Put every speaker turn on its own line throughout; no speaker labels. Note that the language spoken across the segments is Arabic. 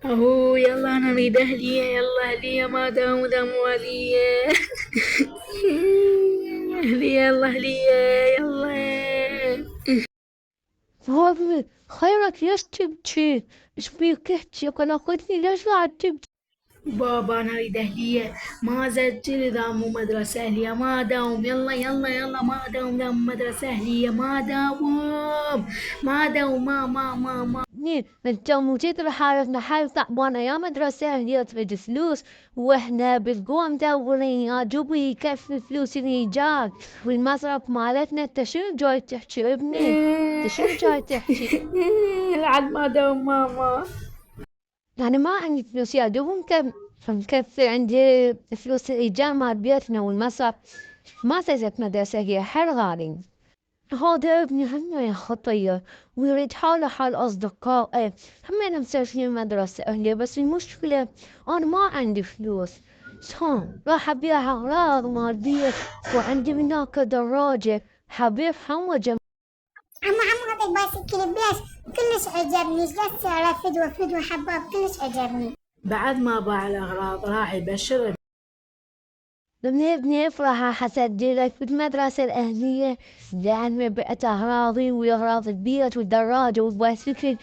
اهو يلا انا نريد اهلية، يلا اهلية ما دام والية. اهلية يلا اهلية يلا.
فاضل خيرك ليش تبكي؟ ايش فيك احكي قلقتني ليش قاعد تبكي؟
بابا انا اريد اهلية، ما زلت اذا مو مدرسة اهلية ما داوم، يلا يلا يلا ما داوم دام مدرسة اهلية ما داوم، ما داوم ما.
انت موجود بحالتنا حال تعبانة يا مدرسة هي تريد فلوس، واحنا بالقوة مدورين يا جوبي يكفي الفلوس اللي جاك والمصرف مالتنا. انت شنو جاي تحكي ابني؟ انت شنو جاي تحكي؟
العد ما داوم ماما.
يعني ما عندي فلوس يا دوب مكفي عندي فلوس الإيجار مال بيتنا والمصرف. ما زالت مدرسة هي حر غالي. هذا ابني هم خطية ويريد حاله حال أصدقائه، هم مسافرين مدرسة أهلية، بس المشكلة أنا ما عندي فلوس. شلون راح أبيع أغراض مال بيت وعندي هناك دراجة حبيبها وجم.
عمو هذا البايسكل بلاش كلش عجبني، جلست على فدوة حباب كلش عجبني.
بعد ما باع الأغراض راح يبشر.
ابني افرح حسجلك في المدرسة الأهلية لأن بعت أغراضي وأغراض البيت والدراجة والبايسكل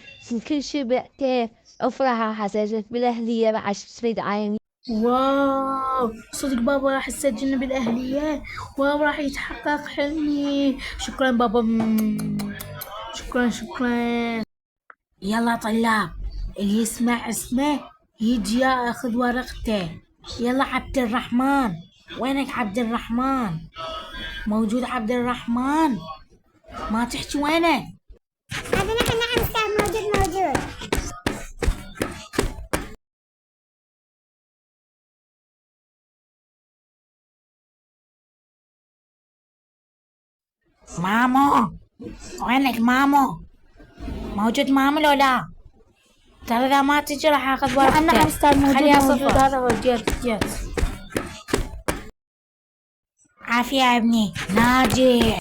كل شي بعته. افرح حسجلك بالأهلية بعد تريد عيني.
واو صدق بابا راح يسجلني بالأهلية، واو راح يتحقق حلمي. شكرا بابا. شكرا. يلا طلاب، اللي يسمع اسمه يجي ياخذ ورقته. يلا عبد الرحمن، وينك عبد الرحمن؟ موجود عبد الرحمن؟ ما تحكي وينك؟
هذا نعم أستاذ موجود.
مامو، وينك مامو؟ موجود مامو لو لا؟ ترى إذا ما تجي راح آخذ ورقتك.
نعم أستاذ
خليها
موجود.
صفر. هذا هو جيت. عافية يا ابني ناجي.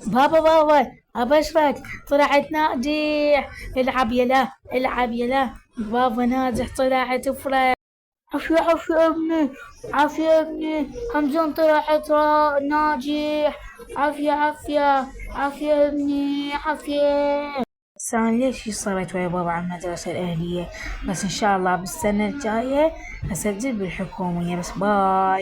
بابا أبشرك طلعت ناجح. العب يلا العب يلا. بابا ناجح طلعت افرح. عافية يا ابني، عافية يا ابني. حمزة طلعت ناجح. عافية يا ابني عافية. بس أنا ليش صرت ويا بابا على المدرسة الأهلية؟ بس إن شاء الله بالسنة الجاية أسجل بالحكومية. بس باي.